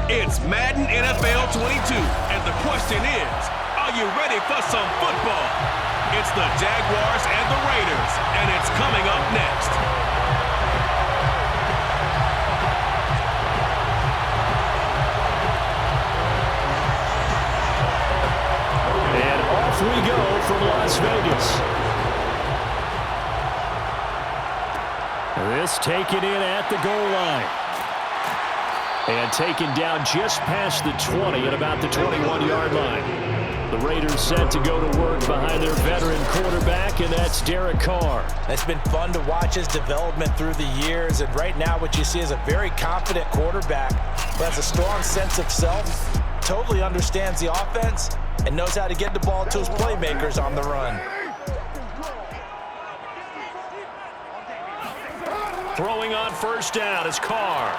It's Madden NFL 22, and the question is, are you ready for some football? It's the Jaguars and the Raiders, and it's coming up next. And off we go from Las Vegas. This taken in at the goal line. And taken down just past the 20 at about the 21-yard line. The Raiders set to go to work behind their veteran quarterback, and that's Derek Carr. It's been fun to watch his development through the years, and right now what you see is a very confident quarterback who has a strong sense of self, totally understands the offense, and knows how to get the ball to his playmakers on the run. Throwing on first down is Carr.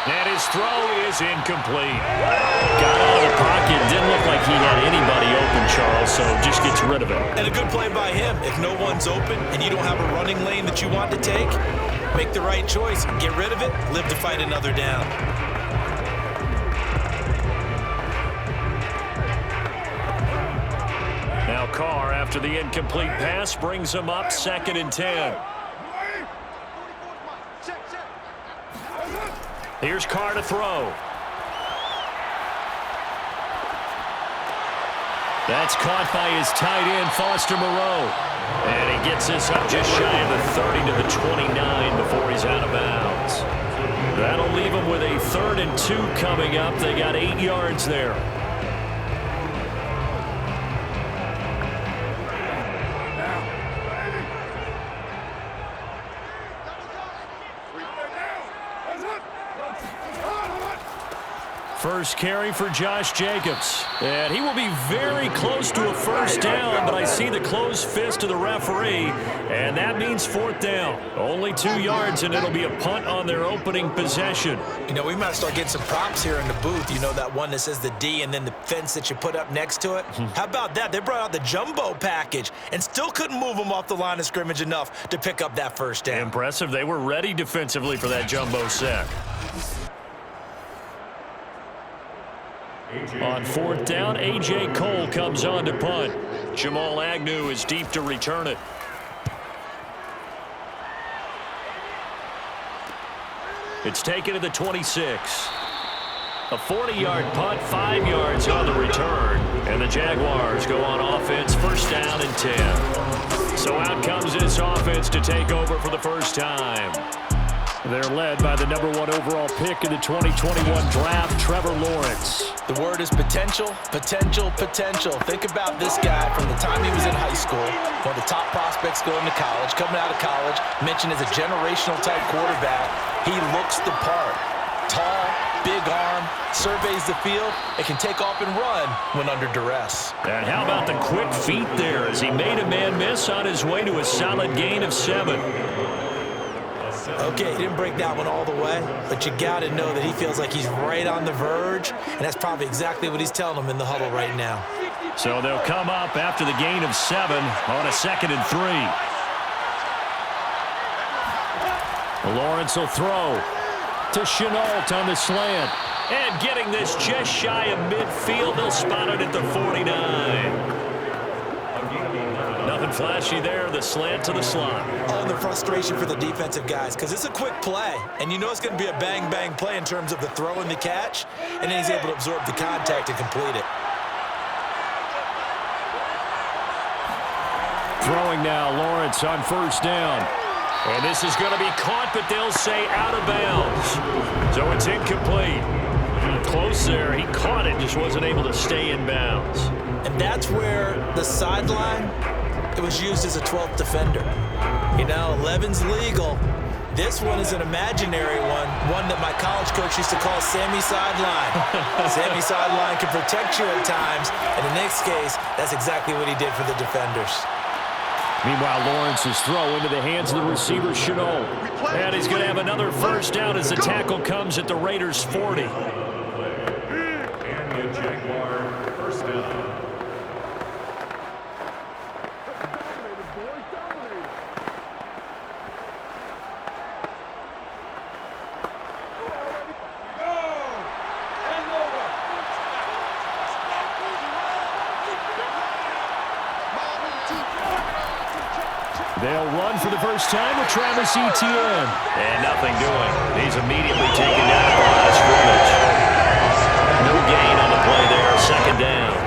And his throw is incomplete. Got out of the pocket. Didn't look like he had anybody open, Charles, so just gets rid of it. And a good play by him. If no one's open and you don't have a running lane that you want to take, make the right choice. Get rid of it. Live to fight another down. Now Carr, after the incomplete pass, brings him up 2nd and 10. Here's Carr to throw. That's caught by his tight end, Foster Moreau. And he gets this up just shy of the 30 to the 29 before he's out of bounds. That'll leave him with a 3rd and 2 coming up. They got 8 yards there. First carry for Josh Jacobs. And he will be very close to a first down, but I see the closed fist of the referee, and that means 4th down. Only 2 yards, and it'll be a punt on their opening possession. You know, we might start getting some props here in the booth. You know, that one that says the D and then the fence that you put up next to it? How about that? They brought out the jumbo package and still couldn't move them off the line of scrimmage enough to pick up that first down. Impressive. They were ready defensively for that jumbo sack. On 4th down, A.J. Cole comes on to punt. Jamal Agnew is deep to return it. It's taken to the 26. A 40-yard punt, 5 yards on the return. And the Jaguars go on offense, 1st down and 10. So out comes this offense to take over for the first time. They're led by the #1 overall pick in the 2021 draft, Trevor Lawrence. The word is potential, potential, potential. Think about this guy from the time he was in high school, one of the top prospects going to college, coming out of college, mentioned as a generational type quarterback. He looks the part. Tall, big arm, surveys the field, and can take off and run when under duress. And how about the quick feet there as he made a man miss on his way to a solid gain of 7. Okay, he didn't break that one all the way, but you got to know that he feels like he's right on the verge, and that's probably exactly what he's telling them in the huddle right now. So they'll come up after the gain of 7 on a 2nd and 3. Lawrence will throw to Chenault on the slant. And getting this just shy of midfield, they'll spot it at the 49. Nothing flashy there, the slant to the slot. Oh, and the frustration for the defensive guys, because it's a quick play, and you know it's going to be a bang-bang play in terms of the throw and the catch, and then he's able to absorb the contact and complete it. Throwing now, Lawrence on 1st down. And this is going to be caught, but they'll say out of bounds. So it's incomplete. Close there. He caught it, just wasn't able to stay in bounds. And that's where the sideline, it was used as a 12th defender. You know, 11's legal. This one is an imaginary one that my college coach used to call Sammy Sideline. Sammy Sideline can protect you at times, and in this case, that's exactly what he did for the defenders. Meanwhile, Lawrence's throw into the hands of the receiver, Chenault. And he's going to have another first down as the tackle comes at the Raiders' 40. And the Jaguar first down. They'll run for the first time with Travis Etienne. And nothing doing. He's immediately taken down at the line of scrimmage. No gain on the play there. Second down.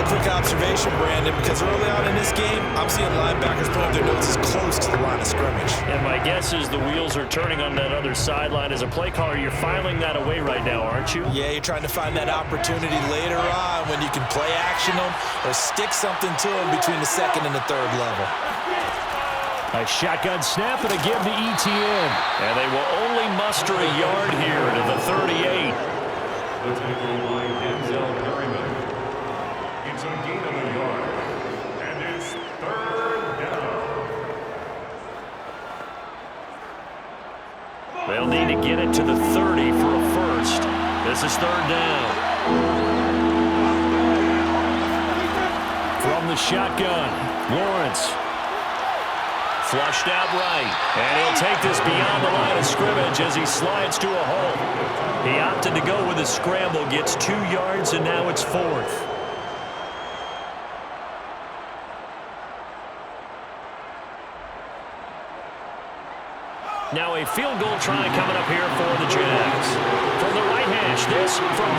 A quick observation, Brandon, because early on in this game, I'm seeing linebackers put up their noses close to the line of scrimmage. And my guess is the wheels are turning on that other sideline. As a play caller, you're filing that away right now, aren't you? Yeah, you're trying to find that opportunity later on when you can play action them or stick something to them between the second and the third level. A shotgun snap and a give to Etienne. And they will only muster a yard here to the 38. The tackle by Denzel Perryman. It's a gain of a yard. And it's third down. They'll need to get it to the 30 for a first. This is third down. From the shotgun, Lawrence. Flushed out right. And he'll take this beyond the line of scrimmage as he slides to a hole. He opted to go with a scramble, gets 2 yards, and now it's fourth. Now a field goal try coming up here for the Jags. From the right hash, this from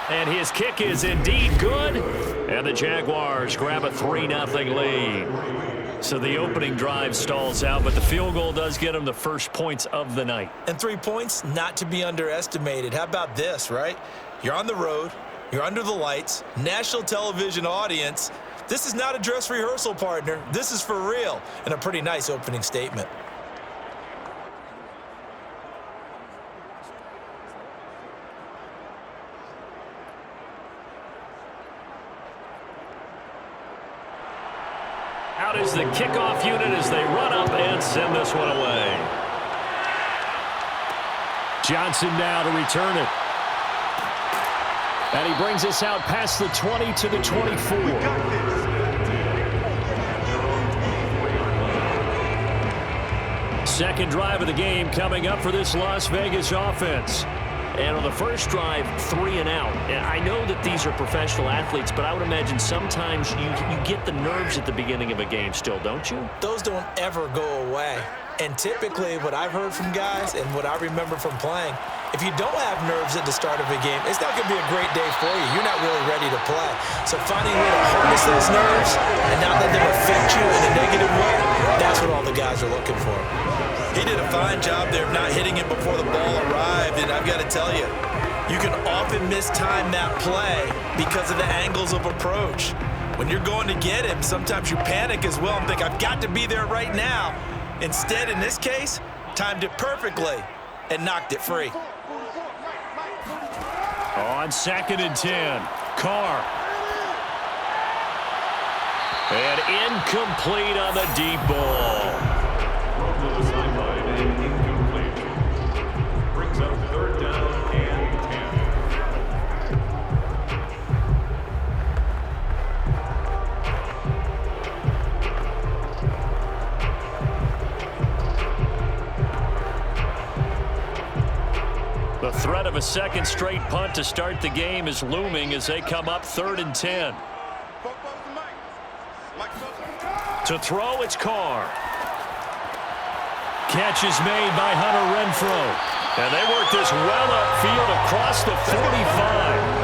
53. And his kick is indeed good. And the Jaguars grab a 3-0 lead. So the opening drive stalls out, but the field goal does get them the first points of the night. And 3 points, not to be underestimated. How about this, right? You're on the road. You're under the lights. National television audience. This is not a dress rehearsal, partner. This is for real. And a pretty nice opening statement. Out is the kickoff unit as they run up and send this one away. Johnson now to return it. And he brings us out past the 20 to the 24. Second drive of the game coming up for this Las Vegas offense. And on the first drive, 3 and out. And I know that these are professional athletes, but I would imagine sometimes you get the nerves at the beginning of a game still, don't you? Those don't ever go away. And typically what I've heard from guys and what I remember from playing, if you don't have nerves at the start of a game, it's not going to be a great day for you. You're not really ready to play. So finding a way to harness those nerves and not let them affect you in a negative way, that's what all the guys are looking for. He did a fine job there of not hitting it before the ball arrived, and I've got to tell you, you can often mistime that play because of the angles of approach. When you're going to get him, sometimes you panic as well and think, I've got to be there right now. Instead, in this case, timed it perfectly and knocked it free. On 2nd and 10, Carr. And incomplete on the deep ball. To the sideline and incomplete. Brings up third down and 10. The threat of a second straight punt to start the game is looming as they come up 3rd and 10. To throw, it's Carr. Catch is made by Hunter Renfrow. And they work this well upfield across the 45.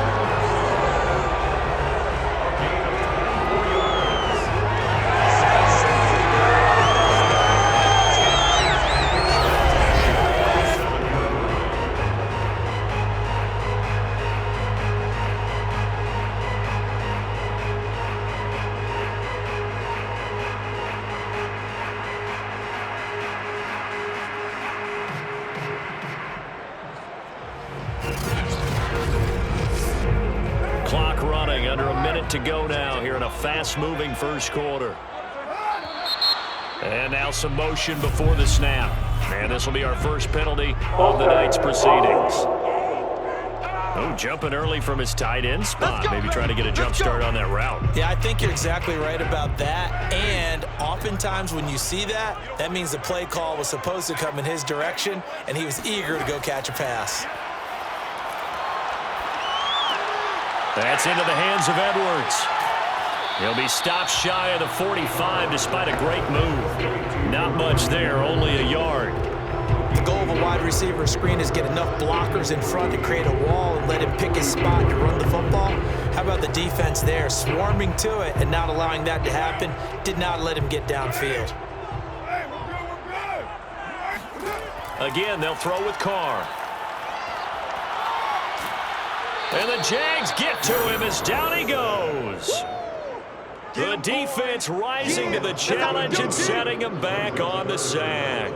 Clock running, under a minute to go now here in a fast-moving first quarter. And now some motion before the snap. And this will be our first penalty of the night's proceedings. Oh, jumping early from his tight end spot. Maybe trying to get a jump start on that route. Yeah, I think you're exactly right about that. And oftentimes when you see that, that means the play call was supposed to come in his direction, and he was eager to go catch a pass. That's into the hands of Edwards. He'll be stopped shy of the 45 despite a great move. Not much there, only a yard. The goal of a wide receiver screen is get enough blockers in front to create a wall and let him pick his spot to run the football. How about the defense there, swarming to it and not allowing that to happen? Did not let him get downfield. Again, they'll throw with Carr. And the Jags get to him as down he goes. The defense rising to the challenge and setting him back on the sack.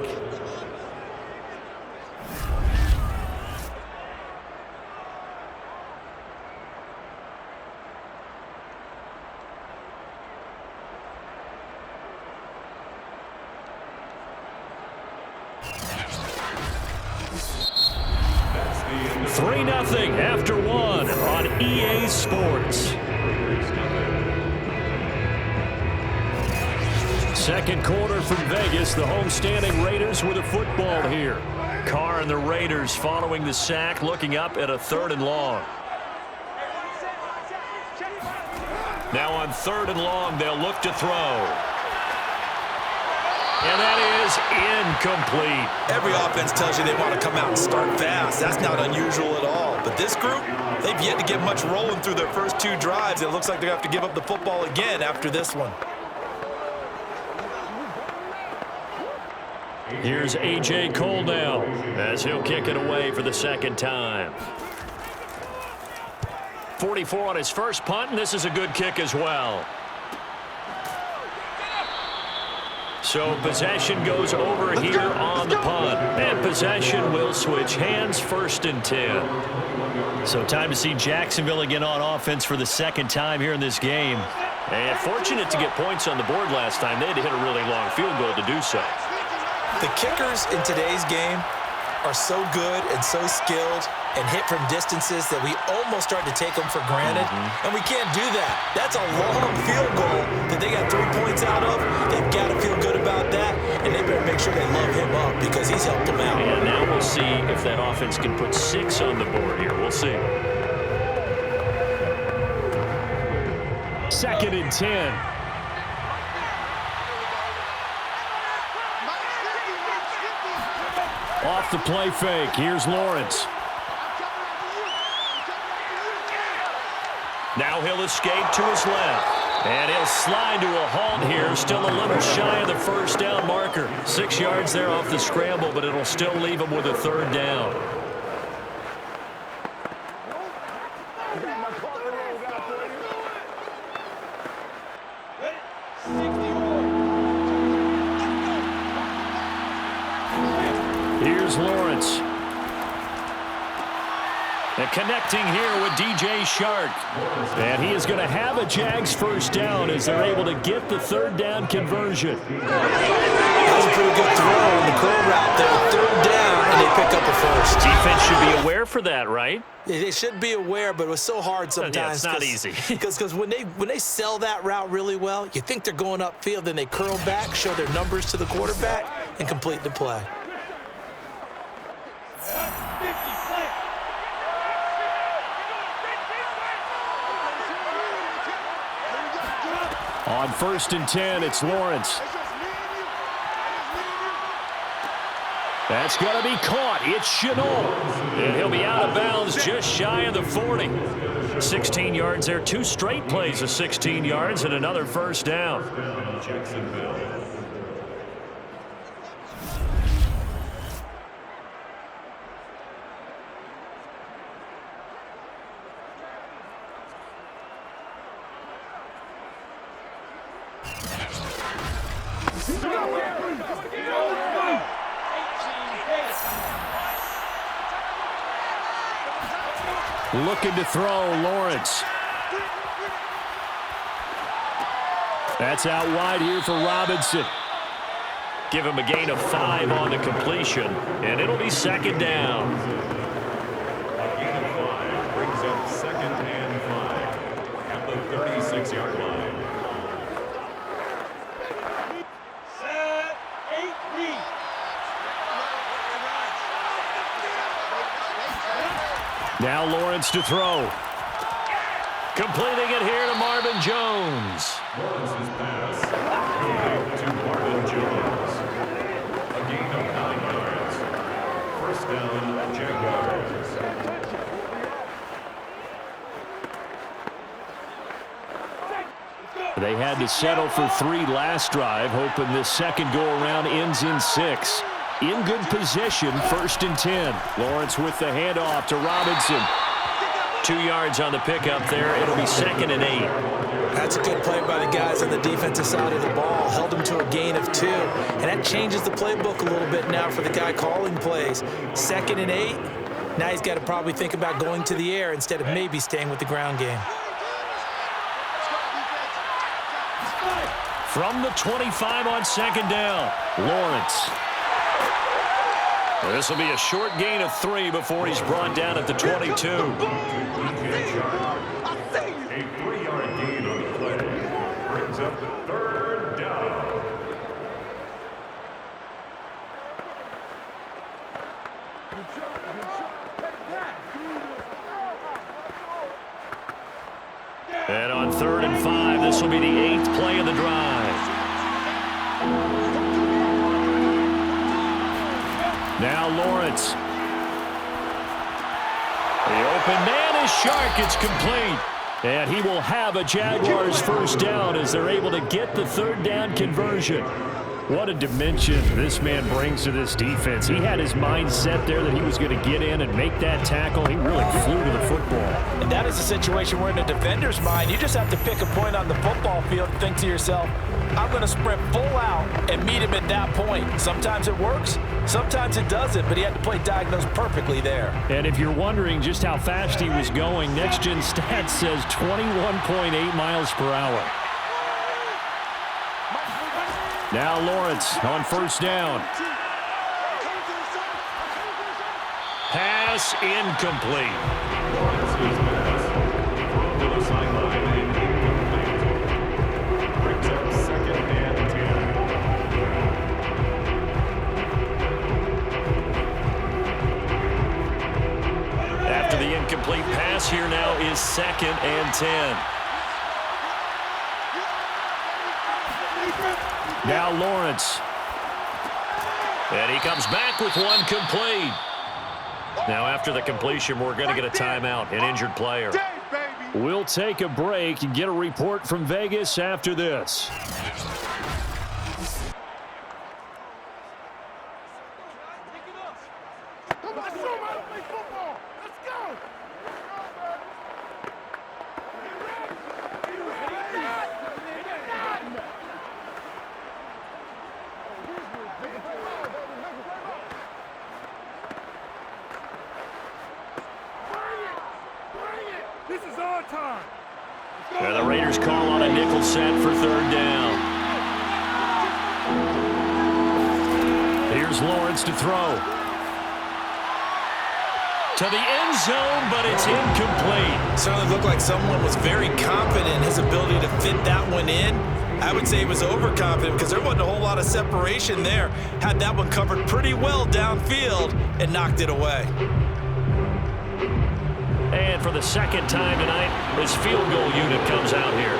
Three 0 after one on EA Sports. Second quarter from Vegas. The homestanding Raiders with a football here. Carr and the Raiders following the sack, looking up at a 3rd and long. Now on 3rd and long, they'll look to throw. And that is incomplete. Every offense tells you they want to come out and start fast. That's not unusual at all. But this group, they've yet to get much rolling through their first 2 drives. It looks like they have to give up the football again after this one. Here's A.J. Cole now as he'll kick it away for the 2nd time. 44 on his first punt, and this is a good kick as well. So possession goes over here on the punt. And possession will switch hands, 1st and 10. So time to see Jacksonville again on offense for the 2nd time here in this game. And fortunate to get points on the board last time. They had to hit a really long field goal to do so. The kickers in today's game are so good and so skilled and hit from distances that we almost start to take them for granted. And we can't do that. That's a long field goal that they got 3 points out of. They've got to feel good about that, and they better make sure they love him up because he's helped them out. And now we'll see if that offense can put 6 on the board here. We'll see. 2nd and 10. Off the play fake, here's Lawrence. Now he'll escape to his left. And he'll slide to a halt here, still a little shy of the 1st down marker. 6 yards there off the scramble, but it'll still leave him with a 3rd down. Here's Lawrence. And connecting here with DJ Shark. And he is going to have a Jags 1st down as they're able to get the 3rd down conversion. That was a pretty good throw on the curl route there. 3rd down, and they pick up a 1st. Defense should be aware for that, right? They should be aware, but it was so hard sometimes. Yeah, it's not easy. Because when they sell that route really well, you think they're going upfield, then they curl back, show their numbers to the quarterback, and complete the play. On 1st and 10, it's Lawrence. That's going to be caught. It's Shenault. And he'll be out of bounds just shy of the 40. 16 yards there. 2 straight plays of 16 yards and another 1st down. Jacksonville. Looking to throw, Lawrence. That's out wide here for Robinson. Give him a gain of 5 on the completion, and it'll be 2nd down. A gain of 5 brings up 2nd and 5 at the 36-yard line. Set, 8-3. Now Lawrence to throw. Completing it here to Marvin Jones. Lawrence's pass complete to Marvin Jones. A gain of 9 yards. First down, Jaguars. They had to settle for 3 last drive, hoping this second go-around ends in 6. In good position, 1st and 10. Lawrence with the handoff to Robinson. 2 yards on the pickup there. It'll be 2nd and 8. That's a good play by the guys on the defensive side of the ball. Held them to a gain of 2. And that changes the playbook a little bit now for the guy calling plays. 2nd and 8. Now he's got to probably think about going to the air instead of maybe staying with the ground game. From the 25 on 2nd down, Lawrence. This will be a short gain of 3 before he's brought down at the 22. A 3-yard gain on the play brings up the 3rd down. And on 3rd and 5, this will be the 8th play of the drive. Now Lawrence. The open man is Shark. It's complete. And he will have a Jaguars first down as they're able to get the 3rd down conversion. What a dimension this man brings to this defense. He had his mind set there that he was going to get in and make that tackle. He really flew to the football. And that is a situation where in a defender's mind, you just have to pick a point on the football field and think to yourself, I'm going to sprint full out and meet him at that point. Sometimes it works, sometimes it doesn't, but he had to play diagnosed perfectly there. And if you're wondering just how fast he was going, Next Gen Stats says 21.8 miles per hour. Now Lawrence on 1st down. Pass incomplete. Lawrence is pass thrown to the sideline and incomplete. Brings up 2nd and 10. After the incomplete pass here now is 2nd and 10. Now Lawrence. And he comes back with one complete. Now after the completion, we're going to get a timeout, an injured player. We'll take a break and get a report from Vegas after this. And the Raiders call on a nickel set for 3rd down. Here's Lawrence to throw. To the end zone, but it's incomplete. Certainly looked like someone was very confident in his ability to fit that one in. I would say he was overconfident because there wasn't a whole lot of separation there. Had that one covered pretty well downfield and knocked it away. And for the 2nd time tonight, this field goal unit comes out here.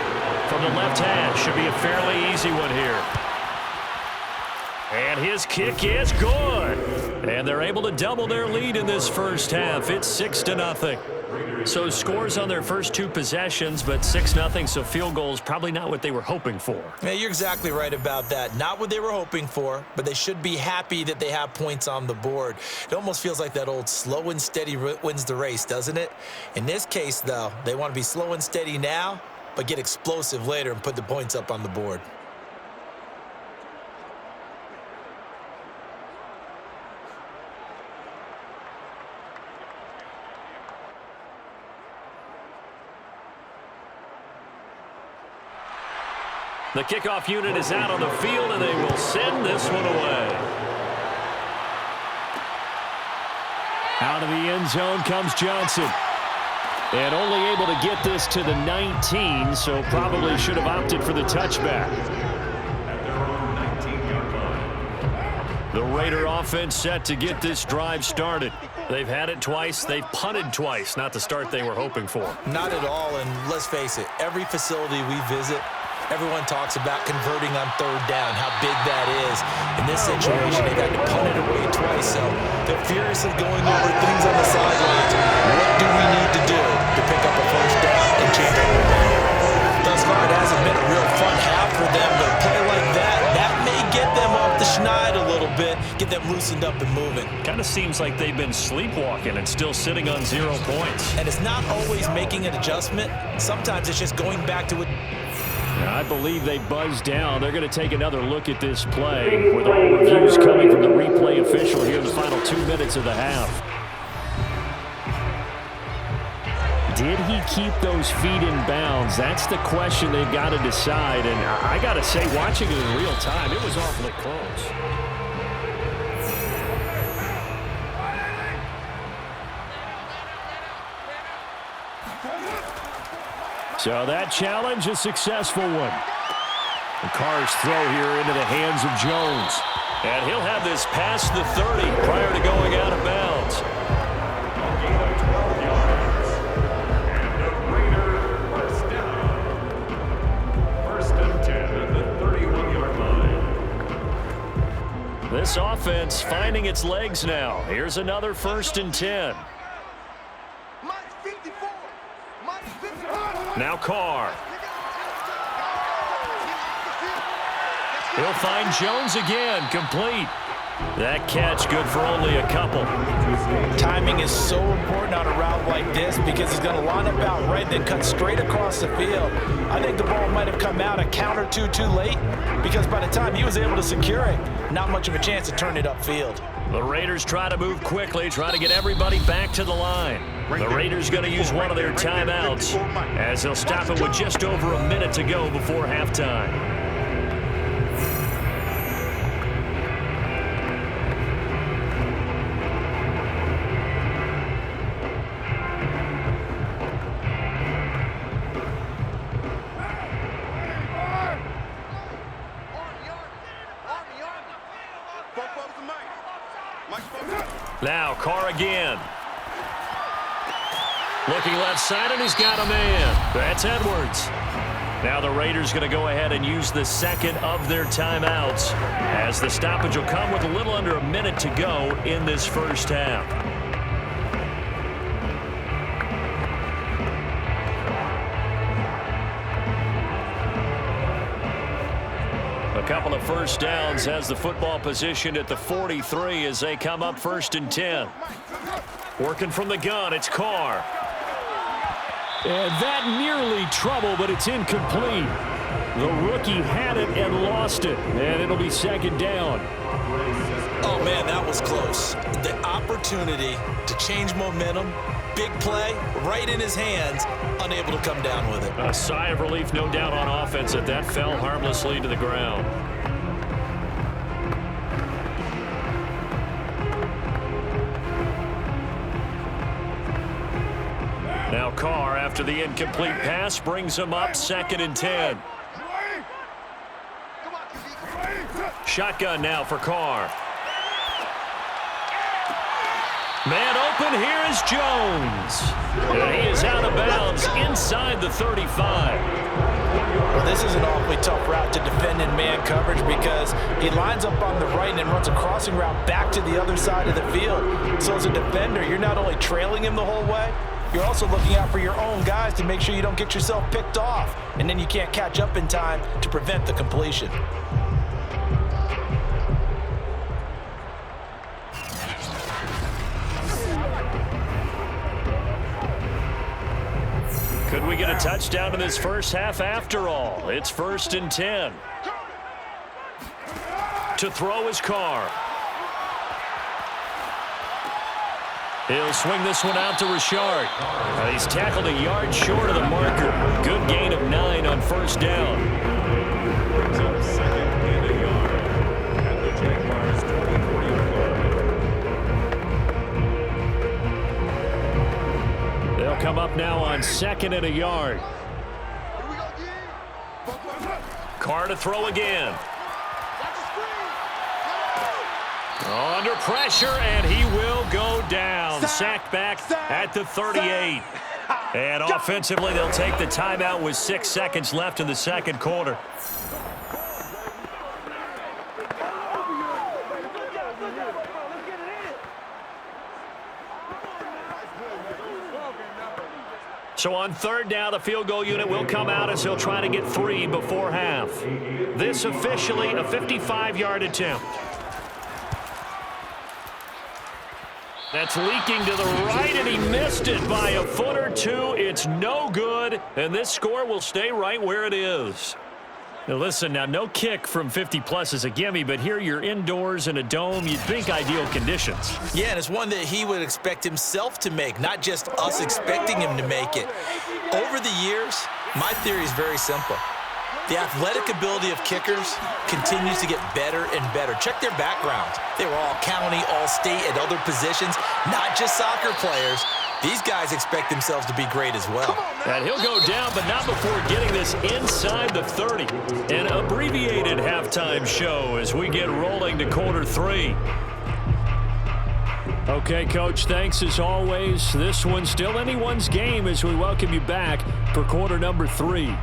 From the left hash, should be a fairly easy one here. And his kick is good. And they're able to double their lead in this first half. It's 6-0. So scores on their first 2 possessions, but 6-0, so field goals probably not what they were hoping for. Yeah, you're exactly right about that. Not what they were hoping for, but they should be happy that they have points on the board. It almost feels like that old slow and steady wins the race, doesn't it? In this case, though, they want to be slow and steady now, but get explosive later and put the points up on the board. The kickoff unit is out on the field, and they will send this one away. Out of the end zone comes Johnson. And only able to get this to the 19, so probably should have opted for the touchback. At their own 19-yard line. The Raider offense set to get this drive started. They've had it twice. They've punted twice. Not the start they were hoping for. Not at all, and let's face it, every facility we visit, everyone talks about converting on third down, how big that is. In this situation, they've had to punt it away twice, so they're furiously going over things on the sidelines. What do we need to do to pick up a first down and change our momentum? Thus far, it hasn't been a real fun half for them to play like that. That may get them off the schneid a little bit, get them loosened up and moving. Kind of seems like they've been sleepwalking and still sitting on 0 points. And it's not always making an adjustment. Sometimes it's just going back to it. I believe they buzzed down. They're going to take another look at this play with all reviews coming from the replay official here in the final 2 minutes of the half. Did he keep those feet in bounds? That's the question they've got to decide. And I got to say, watching it in real time, it was awfully close. So that challenge, a successful one. The Carr's throw here into the hands of Jones. And he'll have this past the 30 prior to going out of bounds. A gain of 12 yards. And the Raider first down. First and 10 at the 31-yard line. This offense finding its legs now. Here's another first and 10. Now Carr. He'll find Jones again, complete. That catch good for only a couple. Timing is so important on a route like this because he's going to line up out right, then cut straight across the field. I think the ball might have come out a count or two too late because by the time he was able to secure it, not much of a chance to turn it upfield. The Raiders try to move quickly, try to get everybody back to the line. The Raiders going to use one of their timeouts as they'll stop it with just over a minute to go before halftime. Now Carr again. Looking left side, and he's got a man. That's Edwards. Now the Raiders going to go ahead and use the second of their timeouts as the stoppage will come with a little under a minute to go in this first half. A couple of first downs has the football positioned at the 43 as they come up first and 10. Working from the gun, it's Carr. And that nearly trouble, but it's incomplete. The rookie had it and lost it, and it'll be second down. Oh, man, that was close. The opportunity to change momentum, big play, right in his hands, unable to come down with it. A sigh of relief, no doubt, on offense that fell harmlessly to the ground. Now Carr, after the incomplete pass, brings him up second and 10. Shotgun now for Carr. Man open, here is Jones. And he is out of bounds inside the 35. Well, this is an awfully tough route to defend in man coverage because he lines up on the right and then runs a crossing route back to the other side of the field. So as a defender, you're not only trailing him the whole way, you're also looking out for your own guys to make sure you don't get yourself picked off. And then you can't catch up in time to prevent the completion. Could we get a touchdown in this first half after all? It's first and 10. To throw is Carr. He'll swing this one out to Richard. He's tackled a yard short of the marker. Good gain of 9 on first down. Brings up second and a yard at the Jaguars' 24-yard line. They'll come up now on second and a yard. Carr to throw again. Under pressure, and he will go down. Sacked back at the 38. And offensively, they'll take the timeout with 6 seconds left in the second quarter. So on third down, the field goal unit will come out as he'll try to get 3 before half. This officially a 55-yard attempt. That's leaking to the right, and he missed it by a foot or two. It's no good, and this score will stay right where it is. Now listen, now no kick from 50-plus is a gimme, but here you're indoors in a dome. You'd think ideal conditions. Yeah, and it's one that he would expect himself to make, not just us expecting him to make it. Over the years, my theory is very simple. The athletic ability of kickers continues to get better and better. Check their backgrounds. They were all county, all state at other positions, not just soccer players. These guys expect themselves to be great as well. And he'll go down, but not before getting this inside the 30. An abbreviated halftime show as we get rolling to quarter 3. Okay, Coach, thanks as always. This one's still anyone's game as we welcome you back for quarter number 3.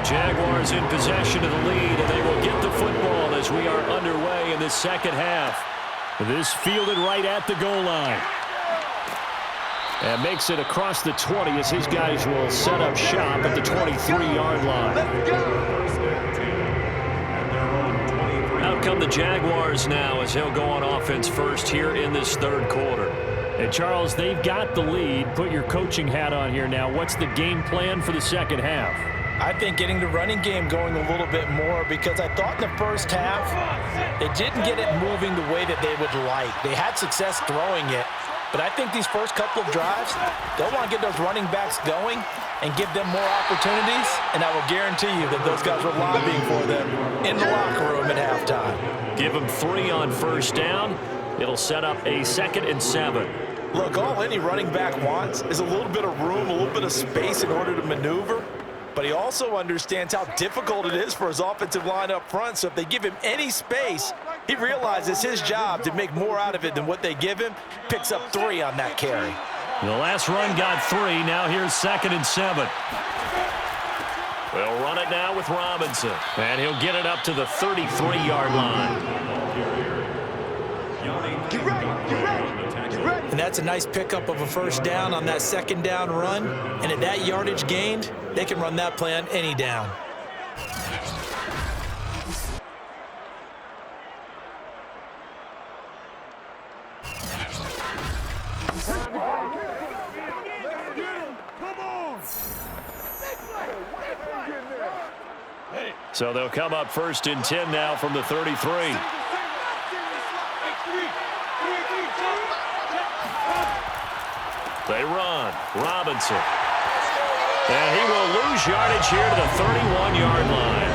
Jaguars in possession of the lead, and they will get the football as we are underway in the second half. This fielded right at the goal line. And makes it across the 20 as his guys will set up shop at the 23-yard line. Out come the Jaguars now as he'll go on offense first here in this third quarter. And Charles, they've got the lead. Put your coaching hat on here now. What's the game plan for the second half? I think getting the running game going a little bit more, because I thought in the first half they didn't get it moving the way that they would like. They had success throwing it, but I think these first couple of drives, they'll want to get those running backs going and give them more opportunities, and I will guarantee you that those guys were lobbying for them in the locker room at halftime. Give them 3 on first down. It'll set up a 2nd and 7. Look, all any running back wants is a little bit of room, a little bit of space in order to maneuver. But he also understands how difficult it is for his offensive line up front. So if they give him any space, he realizes his job to make more out of it than what they give him. Picks up 3 on that carry. The last run got 3. Now here's 2nd and 7. They'll run it now with Robinson. And he'll get it up to the 33-yard line. And that's a nice pickup of a first down on that 2nd down run. And at that yardage gained, they can run that play on any down. So they'll come up 1st and 10 now from the 33. They run. Robinson. And he will lose yardage here to the 31-yard line.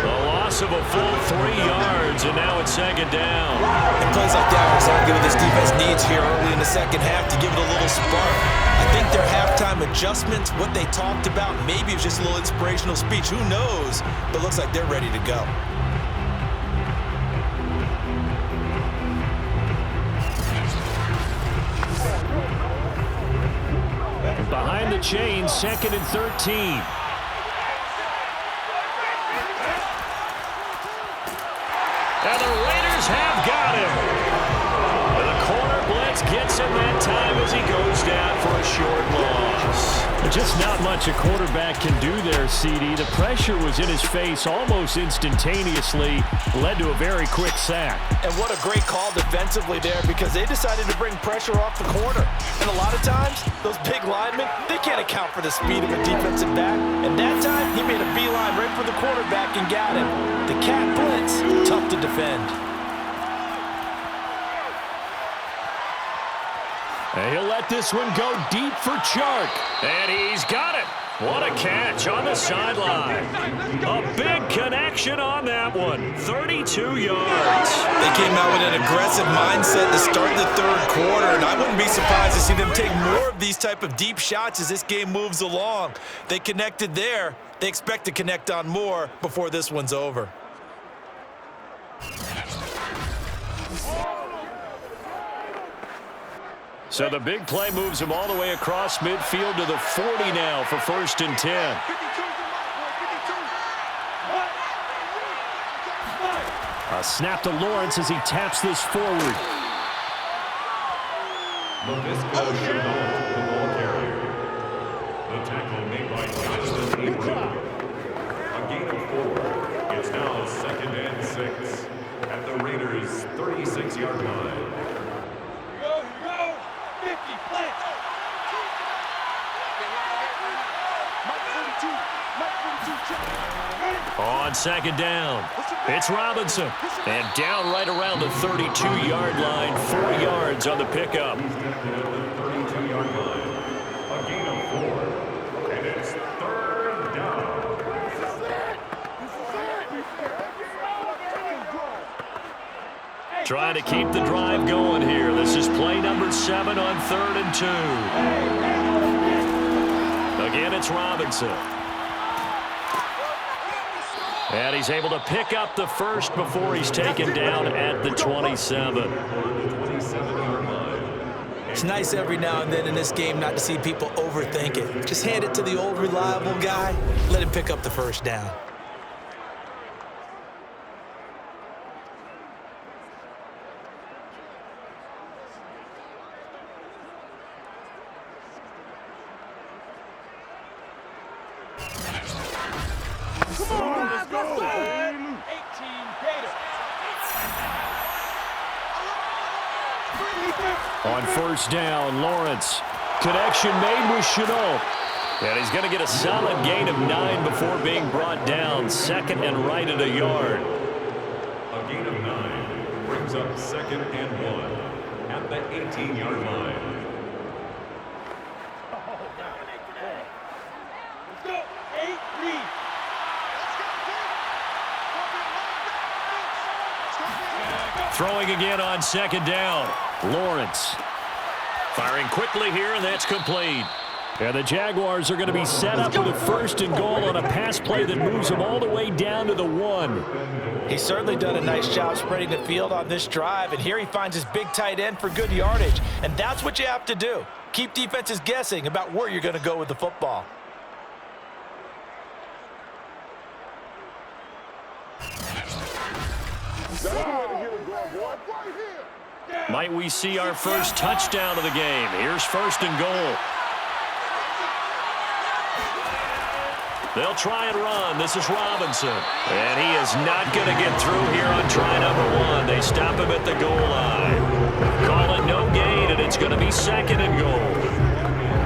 The loss of a full 3 yards, and now it's 2nd down. And plays like that are exactly what this defense needs here early in the second half to give it a little spark. I think their halftime adjustments, what they talked about, maybe it's just a little inspirational speech. Who knows? But looks like they're ready to go. Behind the chains, 2nd and 13. And the Raiders have got him. And the corner blitz gets him that time as he goes down for a short loss. The Just not much a quarterback can do there, CD. The pressure was in his face almost instantaneously, led to a very quick sack. And what a great call defensively there, because they decided to bring pressure off the corner. And a lot of times, those big linemen, they can't account for the speed of a defensive back. And that time, he made a beeline right for the quarterback and got him. The cat blitz, tough to defend. And he'll let this one go deep for Chark. And he's got it. What a catch on the sideline. A big connection on that one. 32 yards. They came out with an aggressive mindset to start the third quarter, and I wouldn't be surprised to see them take more of these type of deep shots as this game moves along. They connected there. They expect to connect on more before this one's over. So the big play moves him all the way across midfield to the 40 now for 1st and 10. A snap to Lawrence as he taps this forward. Lavisco Chenault, the ball carrier. The tackle made by Jonathan Ingram. A gain of 4. It's now 2nd and 6 at the Raiders' 36-yard line. On 2nd down, it's Robinson. And down right around the 32-yard line, 4 yards on the pickup. 32-yard line. A gain of 4. And it's 3rd down. Trying to keep the drive going here. This is play number 7 on 3rd and 2. Again, it's Robinson. And he's able to pick up the first before he's taken down at the 27. It's nice every now and then in this game not to see people overthink it. Just hand it to the old reliable guy, let him pick up the first down. On 1st down, Lawrence. Connection made with Chenault. And he's going to get a solid gain of 9 before being brought down. 2nd and right at a yard. A gain of 9 brings up 2nd and 1 at the 18-yard line. Let's go. 8-3. Throwing again on 2nd down. Lawrence. Firing quickly here, and that's complete. And the Jaguars are going to be set up with a 1st and goal on a pass play that moves them all the way down to the 1. He's certainly done a nice job spreading the field on this drive, and here he finds his big tight end for good yardage. And that's what you have to do. Keep defenses guessing about where you're going to go with the football. Might we see our first touchdown of the game? Here's 1st and goal. They'll try and run. This is Robinson. And he is not going to get through here on try number 1. They stop him at the goal line. Call it no gain, and it's going to be 2nd and goal.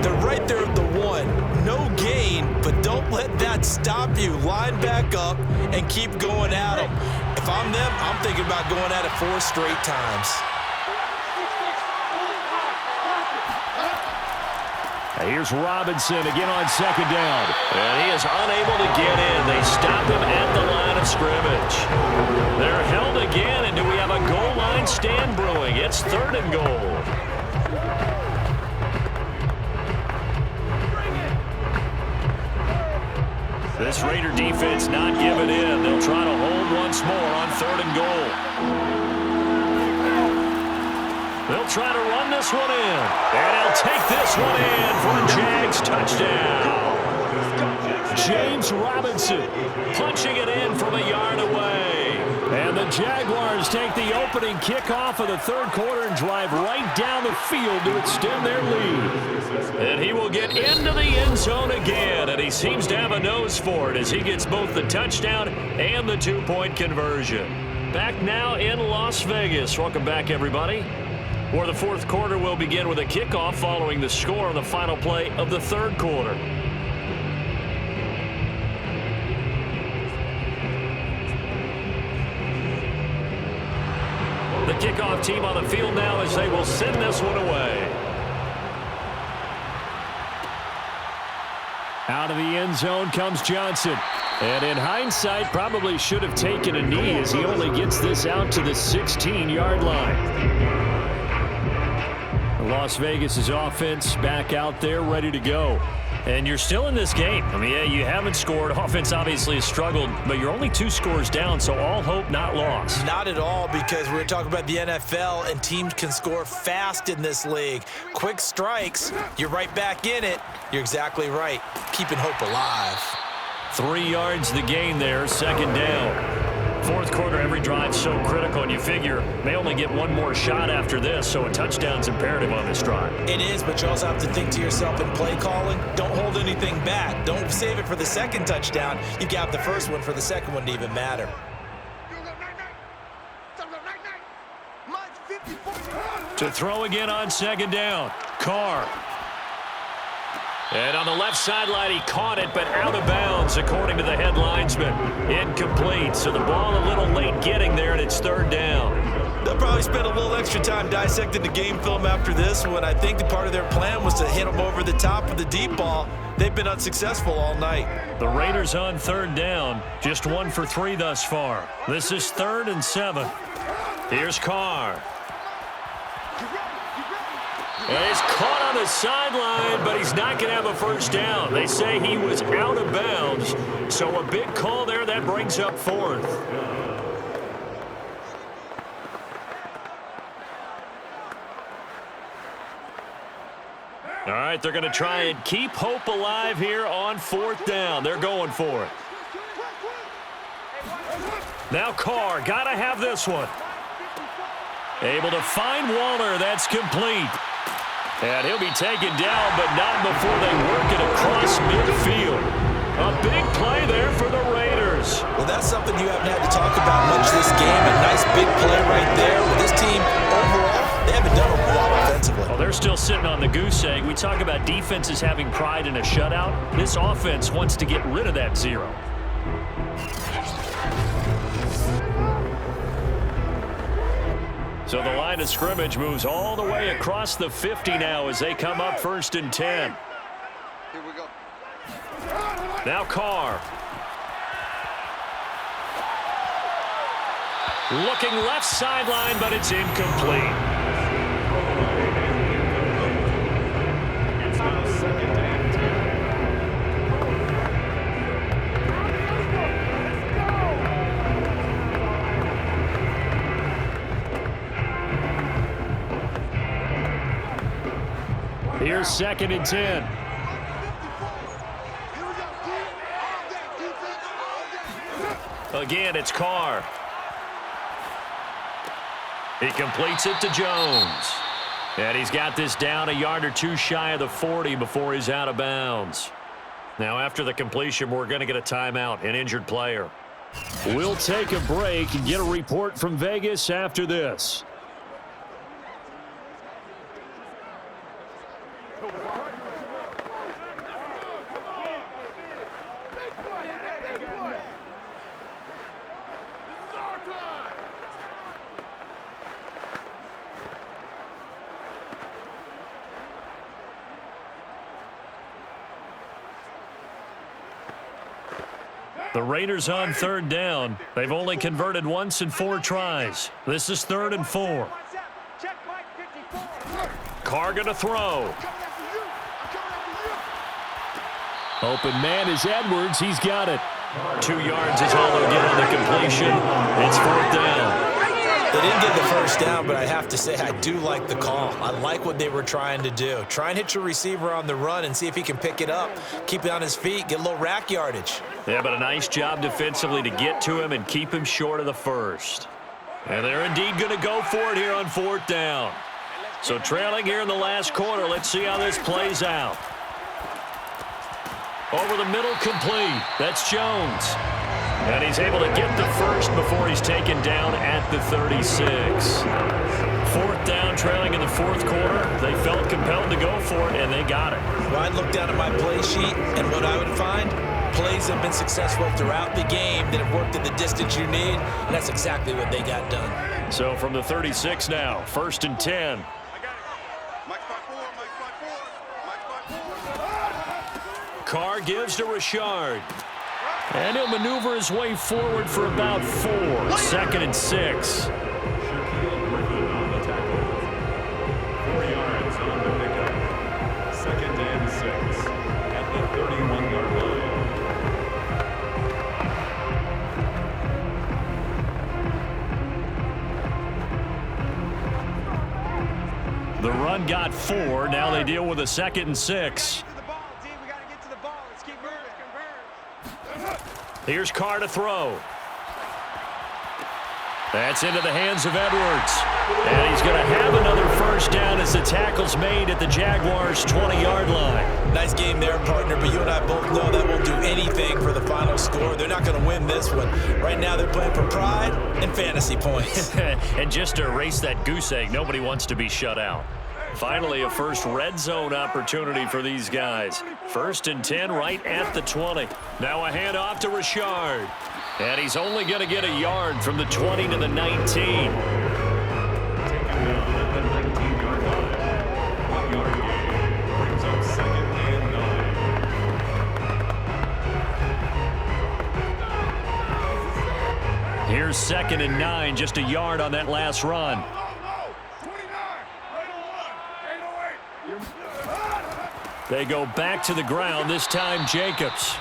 They're right there at the 1. No gain, but don't let that stop you. Line back up and keep going at them. If I'm them, I'm thinking about going at it 4 straight times. Here's Robinson again on 2nd down. And he is unable to get in. They stop him at the line of scrimmage. They're held again, and do we have a goal line stand brewing? It's 3rd and goal. This Raider defense not giving in. They'll try to hold once more on 3rd and goal. They'll try to run this one in. And he'll take this one in for a Jags touchdown. James Robinson punching it in from a yard away. And the Jaguars take the opening kickoff of the third quarter and drive right down the field to extend their lead. And he will get into the end zone again, and he seems to have a nose for it as he gets both the touchdown and the two-point conversion. Back now in Las Vegas. Welcome back, everybody. For the fourth quarter, we'll begin with a kickoff following the score on the final play of the third quarter. The kickoff team on the field now as they will send this one away. Out of the end zone comes Johnson. And in hindsight, probably should have taken a knee as he only gets this out to the 16-yard line. Las Vegas' offense back out there ready to go. And you're still in this game. I mean, yeah, you haven't scored. Offense obviously has struggled, but you're only 2 scores down, so all hope not lost. Not at all, because we're talking about the NFL, and teams can score fast in this league. Quick strikes, you're right back in it. You're exactly right. Keeping hope alive. 3 yards the gain there, second down. Fourth quarter, every drive so critical, and you figure may only get one more shot after this, so a touchdown's imperative on this drive. It is, but you also have to think to yourself in play calling, don't hold anything back. Don't save it for the second touchdown. You got the first one for the second one to even matter. To throw again on second down, Carr. And on the left sideline, he caught it, but out of bounds, according to the head linesman. Incomplete, so the ball a little late getting there, and it's third down. They'll probably spend a little extra time dissecting the game film after this one. I think the part of their plan was to hit them over the top of the deep ball. They've been unsuccessful all night. The Raiders on third down, just 1 for 3 thus far. This is 3rd and 7. Here's Carr. And he's caught on the sideline, but he's not going to have a first down. They say he was out of bounds, so a big call there that brings up 4th. All right, they're going to try and keep hope alive here on 4th down. They're going for it. Now Carr, got to have this one. Able to find Waller. That's complete. And he'll be taken down, but not before they work it across midfield. A big play there for the Raiders. Well, that's something you haven't had to talk about much this game. A nice big play right there. With this team, overall, they haven't done a whole lot offensively. Well, they're still sitting on the goose egg. We talk about defenses having pride in a shutout. This offense wants to get rid of that 0. So the line of scrimmage moves all the way across the 50 now as they come up 1st and 10. Here we go. Now Carr. Looking left sideline, but it's incomplete. It's now 2nd and 10. Here's 2nd and 10. Again, it's Carr. He completes it to Jones. And he's got this down a yard or 2 shy of the 40 before he's out of bounds. Now, after the completion, we're going to get a timeout, an injured player. We'll take a break and get a report from Vegas after this. The Raiders on third down. They've only converted once in 4 tries. This is 3rd and 4. Carr going to throw. Open man is Edwards. He's got it. 2 yards is all they'll get on the completion. It's 4th down. They didn't get the first down, but I have to say I do like the call. I like what they were trying to do. Try and hit your receiver on the run and see if he can pick it up, keep it on his feet, get a little rack yardage. Yeah, but a nice job defensively to get to him and keep him short of the first. And they're indeed going to go for it here on 4th down. So trailing here in the last quarter, let's see how this plays out. Over the middle, complete. That's Jones. And he's able to get the first before he's taken down at the 36. 4th down, trailing in the 4th quarter. They felt compelled to go for it, and they got it. Well, I'd look down at my play sheet, and what I would find, plays have been successful throughout the game that have worked at the distance you need, and that's exactly what they got done. So from the 36 now, 1st and 10. Carr gives to Richard. And he'll maneuver his way forward for about 4. 2nd and 6. Shaquille Griffin on the tackle. 4 yards on the pickup. 2nd and 6 at the 31-yard line. The run got 4. Now they deal with a 2nd and 6. Here's Carr to throw. That's into the hands of Edwards. And he's going to have another first down as the tackle's made at the Jaguars' 20-yard line. Nice game there, partner, but you and I both know that won't do anything for the final score. They're not going to win this one. Right now they're playing for pride and fantasy points. And just to erase that goose egg, nobody wants to be shut out. Finally, a first red zone opportunity for these guys. 1st and 10 right at the 20. Now a handoff to Richard. And he's only going to get a yard from the 20 to the 19. Taken down at the 19-yard line. 1-yard gain brings up 2nd and 9. Here's 2nd and 9, just a yard on that last run. They go back to the ground, this time Jacobs.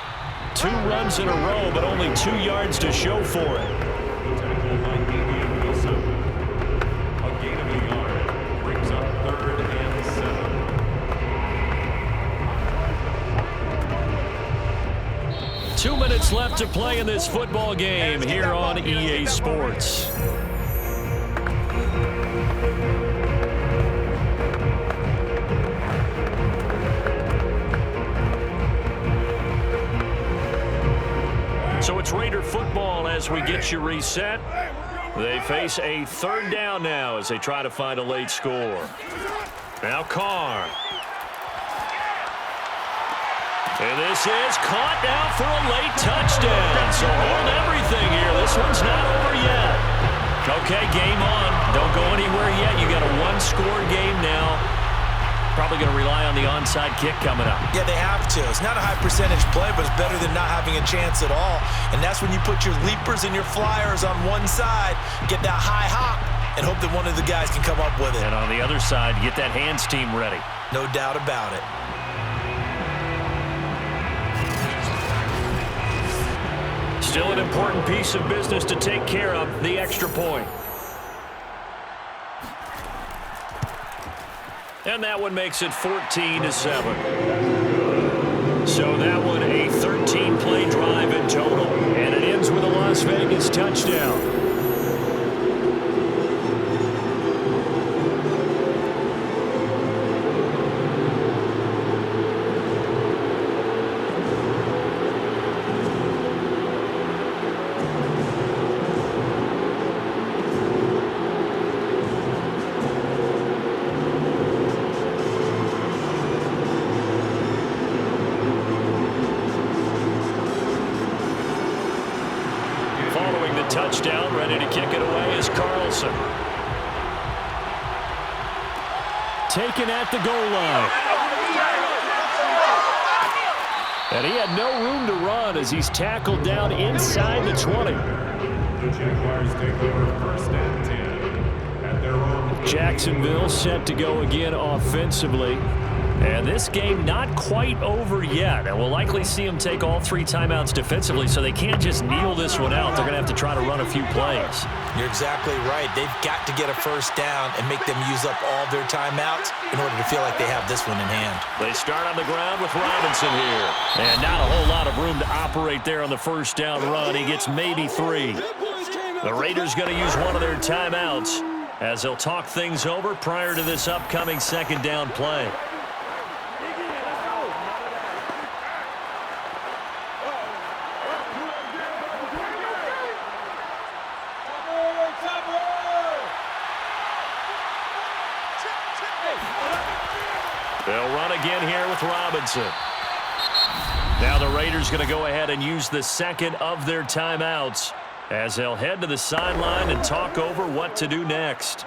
2 runs in a row, but only 2 yards to show for it. The tackle by Damian Wilson. A gain of a yard brings up 3rd and 7. 2 minutes left to play in this football game here on EA Sports. So it's Raider football as we get you reset. They face a 3rd down now as they try to find a late score. Now Carr. And this is caught now for a late touchdown. So hold everything here. This one's not over yet. Okay, game on. Don't go anywhere yet. You got a 1-score game now. Probably going to rely on the onside kick coming up. Yeah, they have to. It's not a high percentage play, but it's better than not having a chance at all. And that's when you put your leapers and your flyers on one side, get that high hop, and hope that one of the guys can come up with it. And on the other side, get that hands team ready. No doubt about it. Still an important piece of business to take care of, the extra point. And that one makes it 14-7. So that one a 13-play drive in total. And it ends with a Las Vegas touchdown. Touchdown, ready to kick it away is Carlson. Taken at the goal line. And he had no room to run as he's tackled down inside the 20. The Jaguars take over 1st and 10 at their own. Jacksonville set to go again offensively. And this game not quite over yet. And we'll likely see them take all 3 timeouts defensively, so they can't just kneel this one out. They're going to have to try to run a few plays. You're exactly right. They've got to get a first down and make them use up all their timeouts in order to feel like they have this one in hand. They start on the ground with Robinson here. And not a whole lot of room to operate there on the first down run. He gets maybe 3. The Raiders going to use one of their timeouts as they'll talk things over prior to this upcoming second down play. They'll run again here with Robinson. Now the Raiders going to go ahead and use the second of their timeouts as they'll head to the sideline and talk over what to do next.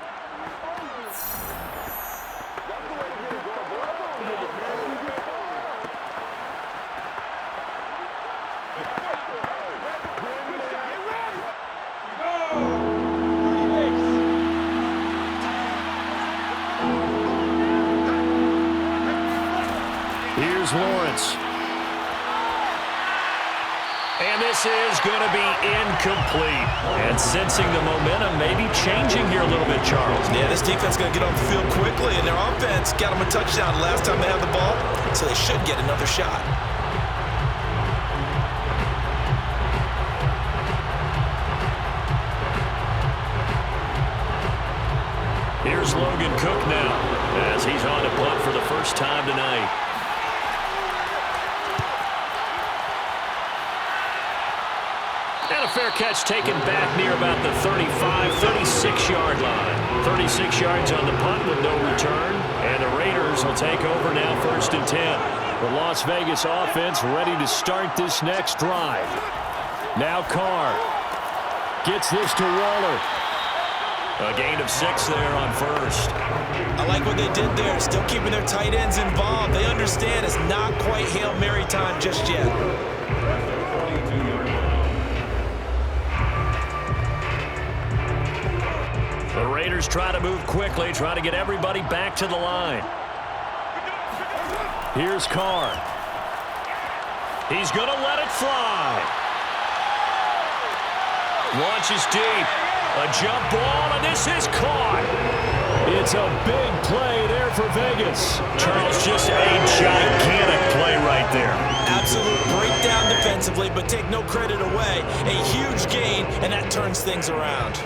Here's Lawrence. And this is going to be incomplete. And sensing the momentum maybe changing here a little bit, Charles. Yeah, this defense is going to get off the field quickly, and their offense got them a touchdown last time they had the ball, so they should get another shot. Here's Logan Cook now as he's on to punt for the first time tonight. And a fair catch taken back near about the 35, 36-yard line. 36 yards on the punt with no return. And the Raiders will take over now 1st and 10. The Las Vegas offense ready to start this next drive. Now Carr gets this to Waller. A gain of 6 there on first. I like what they did there, still keeping their tight ends involved. They understand it's not quite Hail Mary time just yet. The Raiders try to move quickly, try to get everybody back to the line. Here's Carr. He's going to let it fly. Launches deep. A jump ball, and this is caught. It's a big play there for Vegas. Charles, just a gigantic play right there. Absolute breakdown defensively, but take no credit away. A huge gain, and that turns things around.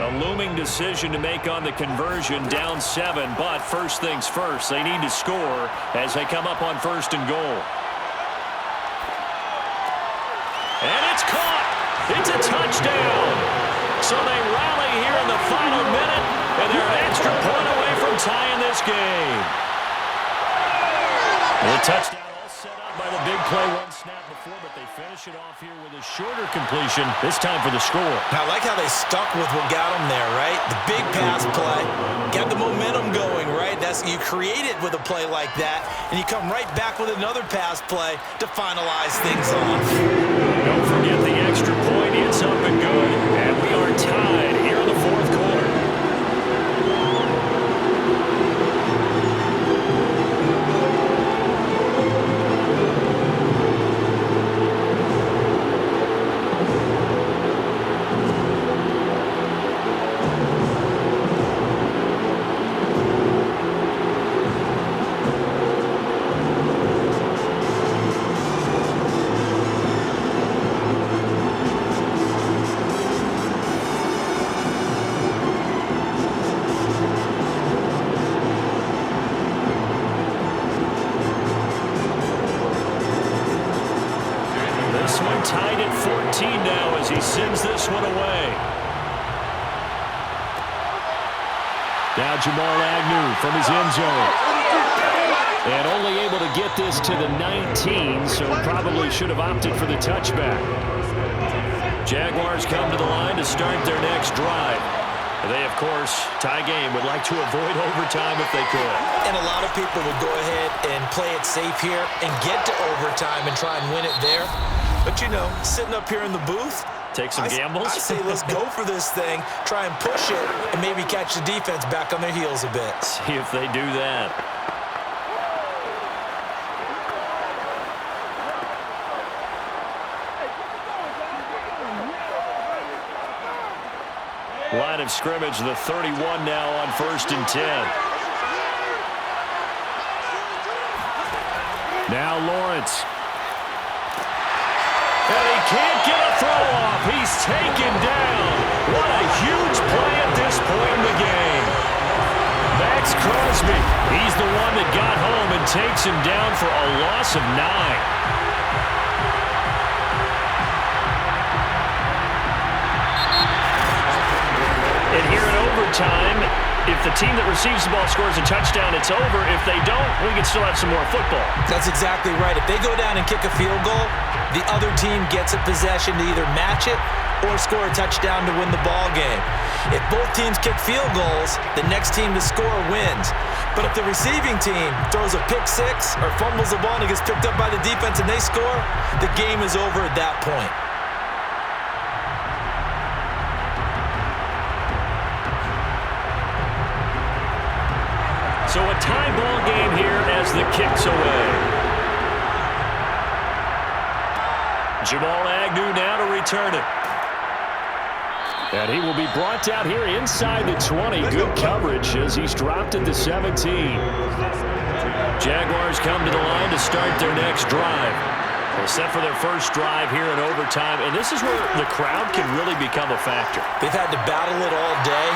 A looming decision to make on the conversion, down 7, but first things first, they need to score as they come up on 1st and goal. And it's caught. It's a touchdown. So they rally here in the final minute, and they're an extra point away from tying this game. The touchdown all set up by the big play one snap before, but they finish it off here with a shorter completion, this time for the score. I like how they stuck with what got them there, right? The big pass play, got the momentum going, right? You create it with a play like that, and you come right back with another pass play to finalize things off. Don't forget the extra point. It's up and good, and we are tied here in the 4th quarter. Tied at 14 now as he sends this one away. Now Jamal Agnew from his end zone. And only able to get this to the 19, so probably should have opted for the touchback. Jaguars come to the line to start their next drive. They, of course, tie game, would like to avoid overtime if they could. And a lot of people would go ahead and play it safe here and get to overtime and try and win it there. But, you know, sitting up here in the booth, take some gambles. I say let's go for this thing, try and push it, and maybe catch the defense back on their heels a bit. See if they do that. Line of scrimmage, the 31 now on 1st and 10. Now Lawrence. And he can't get a throw off. He's taken down. What a huge play at this point in the game. Max Crosby. He's the one that got home and takes him down for a loss of 9. And here in overtime, if the team that receives the ball scores a touchdown, it's over. If they don't, we can still have some more football. That's exactly right. If they go down and kick a field goal, the other team gets a possession to either match it or score a touchdown to win the ball game. If both teams kick field goals, the next team to score wins. But if the receiving team throws a pick six or fumbles the ball and it gets picked up by the defense and they score, the game is over at that point. So a tie ball game here as the kick's away. Jamal Agnew now to return it. And he will be brought down here inside the 20. Good coverage as he's dropped at the 17. Jaguars come to the line to start their next drive. They're set for their first drive here in overtime, and this is where the crowd can really become a factor. They've had to battle it all day,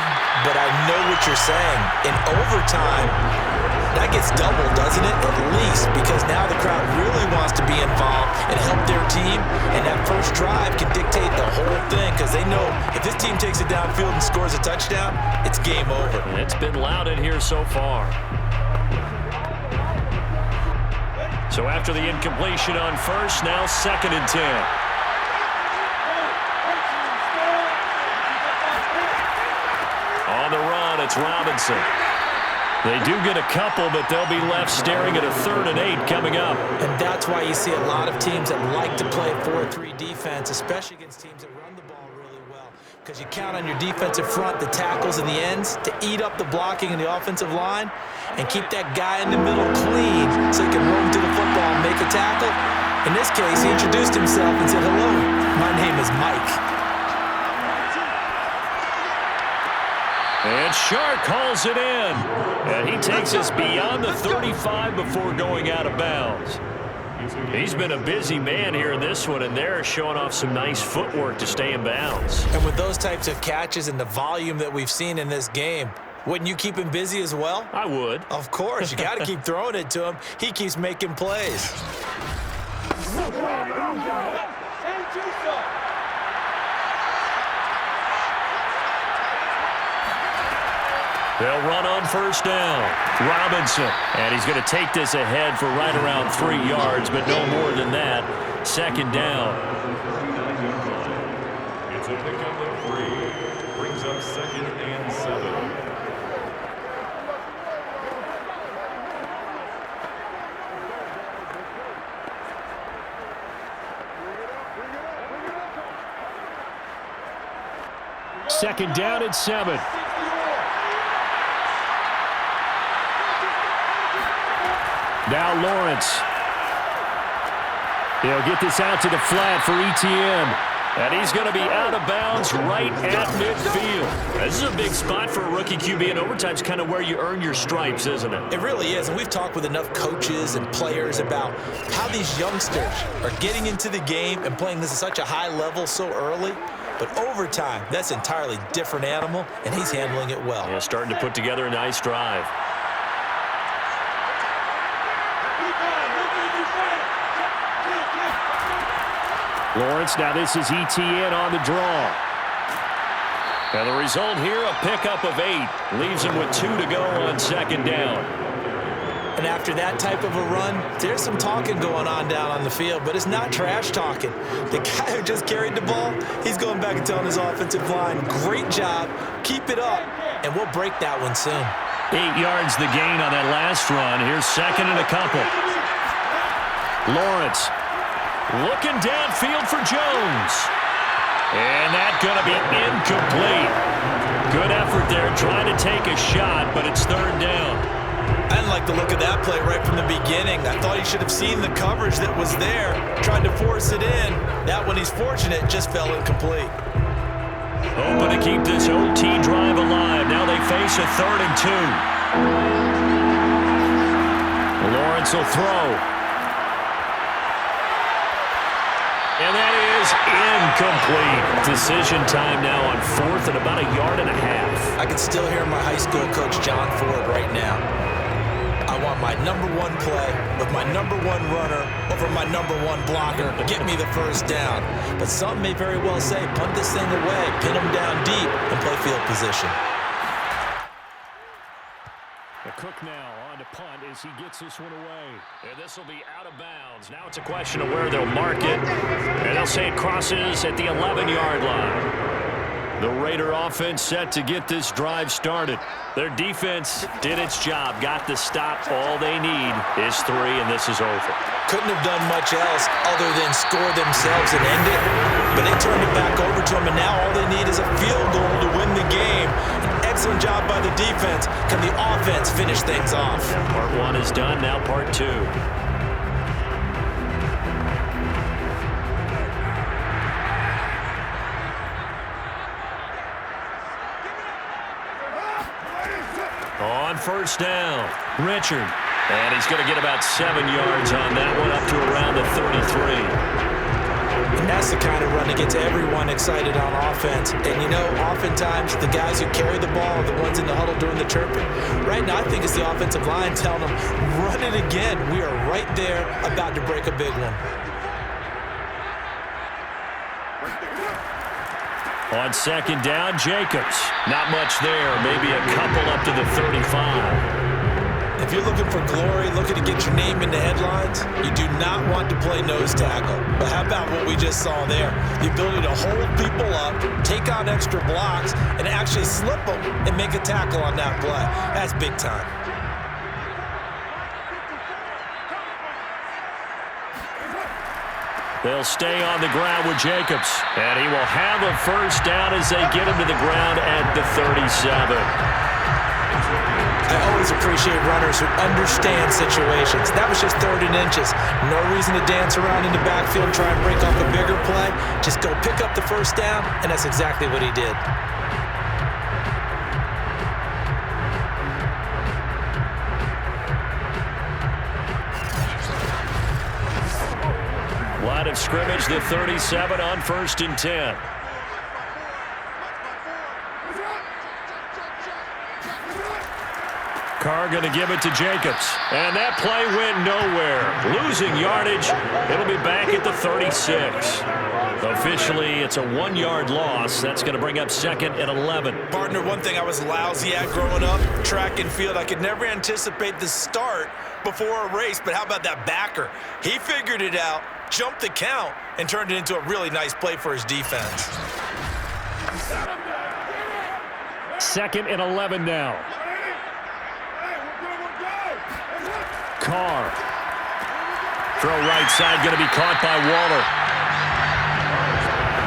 but I know what you're saying. In overtime, that gets doubled, doesn't it? At least, because now the crowd really wants to be involved and help their team, and that first drive can dictate the whole thing because they know if this team takes it downfield and scores a touchdown, it's game over. And it's been loud in here so far. So after the incompletion on first, now 2nd and 10. On the run, it's Robinson. They do get a couple, but they'll be left staring at a 3rd and 8 coming up. And that's why you see a lot of teams that like to play 4-3 defense, especially against teams that run the ball really well. Because you count on your defensive front, the tackles and the ends, to eat up the blocking in the offensive line and keep that guy in the middle clean so he can roam to the football and make a tackle. In this case, he introduced himself and said, "Hello, my name is Mike." And Shark calls it in. And he takes us beyond the 35 before going out of bounds. He's been a busy man here in this one, and they're showing off some nice footwork to stay in bounds. And with those types of catches and the volume that we've seen in this game, wouldn't you keep him busy as well? I would. Of course. You got to keep throwing it to him. He keeps making plays. They'll run on first down. Robinson. And he's going to take this ahead for right around 3 yards, but no more than that. 2nd down. It's a pickup of 3. Brings up 2nd and 7. Second down and 7. Now Lawrence. He'll get this out to the flat for ETN. And he's going to be out of bounds right at midfield. This is a big spot for a rookie QB, and overtime's kind of where you earn your stripes, isn't it? It really is, and we've talked with enough coaches and players about how these youngsters are getting into the game and playing this at such a high level so early. But overtime, that's an entirely different animal, and he's handling it well. Yeah, starting to put together a nice drive. Lawrence, now this is ETN on the draw. And the result here, a pickup of 8. Leaves him with 2 to go on 2nd down. And after that type of a run, there's some talking going on down on the field, but it's not trash talking. The guy who just carried the ball, he's going back and telling his offensive line, great job, keep it up, and we'll break that one soon. 8 yards the gain on that last run. Here's 2nd and a couple. Lawrence looking downfield for Jones. And that's going to be incomplete. Good effort there trying to take a shot, but it's 3rd down. I didn't like the look of that play right from the beginning. I thought he should have seen the coverage that was there, tried to force it in. That one, he's fortunate, just fell incomplete. Hoping to keep this OT drive alive. Now they face a 3rd and 2. Lawrence will throw. And that is incomplete. Decision time now on 4th and about 1.5 yards. I can still hear my high school coach, John Ford, right now. I want my number 1 play with my number 1 runner over my number 1 blocker. Get me the first down. But some may very well say, punt this thing away, pin them down deep, and play field position. The Cook now on to punt as he gets this one away. And this will be out of bounds. Now it's a question of where they'll mark it. And they'll say it crosses at the 11-yard line. The Raider offense set to get this drive started. Their defense did its job, got the stop. All they need is 3, and this is over. Couldn't have done much else other than score themselves and end it. But they turned it back over to them, and now all they need is a field goal to win the game. An excellent job by the defense. Can the offense finish things off? Part 1 is done, now part 2. On 1st down, Richard. And he's going to get about 7 yards on that one, up to around the 33. And that's the kind of run that gets everyone excited on offense. And, you know, oftentimes the guys who carry the ball are the ones in the huddle doing the chirping. Right now, I think it's the offensive line telling them, run it again. We are right there about to break a big one. On 2nd down, Jacobs. Not much there. Maybe a couple up to the 35. If you're looking for glory, looking to get your name in the headlines, you do not want to play nose tackle. But how about what we just saw there? The ability to hold people up, take on extra blocks, and actually slip them and make a tackle on that play. That's big time. They'll stay on the ground with Jacobs. And he will have a 1st down as they get him to the ground at the 37. I always appreciate runners who understand situations. That was just 3rd and inches. No reason to dance around in the backfield and try and break off a bigger play. Just go pick up the 1st down, and that's exactly what he did. Line of scrimmage, the 37 on 1st and 10. Carr going to give it to Jacobs. And that play went nowhere. Losing yardage. It'll be back at the 36. Officially, it's a 1-yard loss. That's going to bring up 2nd and 11. Partner, one thing I was lousy at growing up, track and field, I could never anticipate the start before a race, but how about that backer? He figured it out, jumped the count, and turned it into a really nice play for his defense. 2nd and 11 now. Carr. Throw right side, going to be caught by Waller.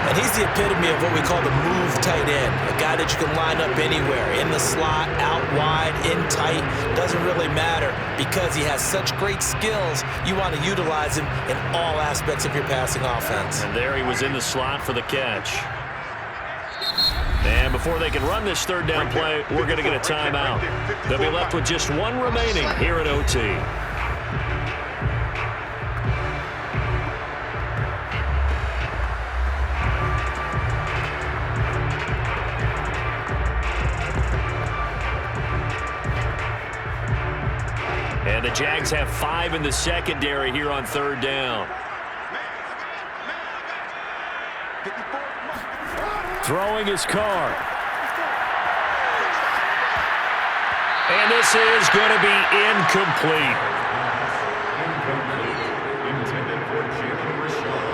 And he's the epitome of what we call the move tight end, a guy that you can line up anywhere, in the slot, out wide, in tight, doesn't really matter because he has such great skills. You want to utilize him in all aspects of your passing offense. And there he was in the slot for the catch. And before they can run this 3rd down play, we're going to get a timeout. They'll be left with just 1 remaining here at OT. And the Jags have 5 in the secondary here on 3rd down. Throwing his Carr. And this is going to be incomplete. Intended for Jalen Richard.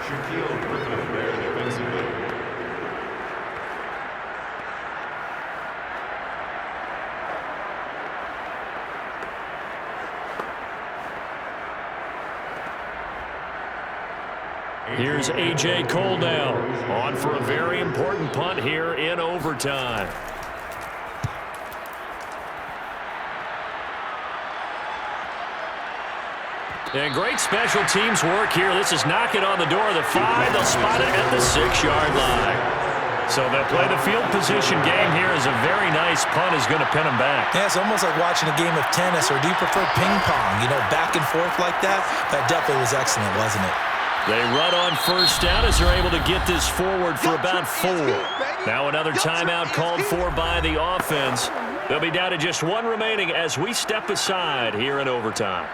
Shaquille Griffin there defensively. Here's A.J. Cole now, on for a very important punt here in overtime. And great special teams work here. This is knocking on the door of the 5. They'll spot it at the 6-yard line. So they'll play the field position game here as a very nice punt is going to pin them back. Yeah, it's almost like watching a game of tennis, or do you prefer ping pong? You know, back and forth like that? That definitely was excellent, wasn't it? They run on first down as they're able to get this forward for about 4. Now another timeout called for by the offense. They'll be down to just 1 remaining as we step aside here in overtime.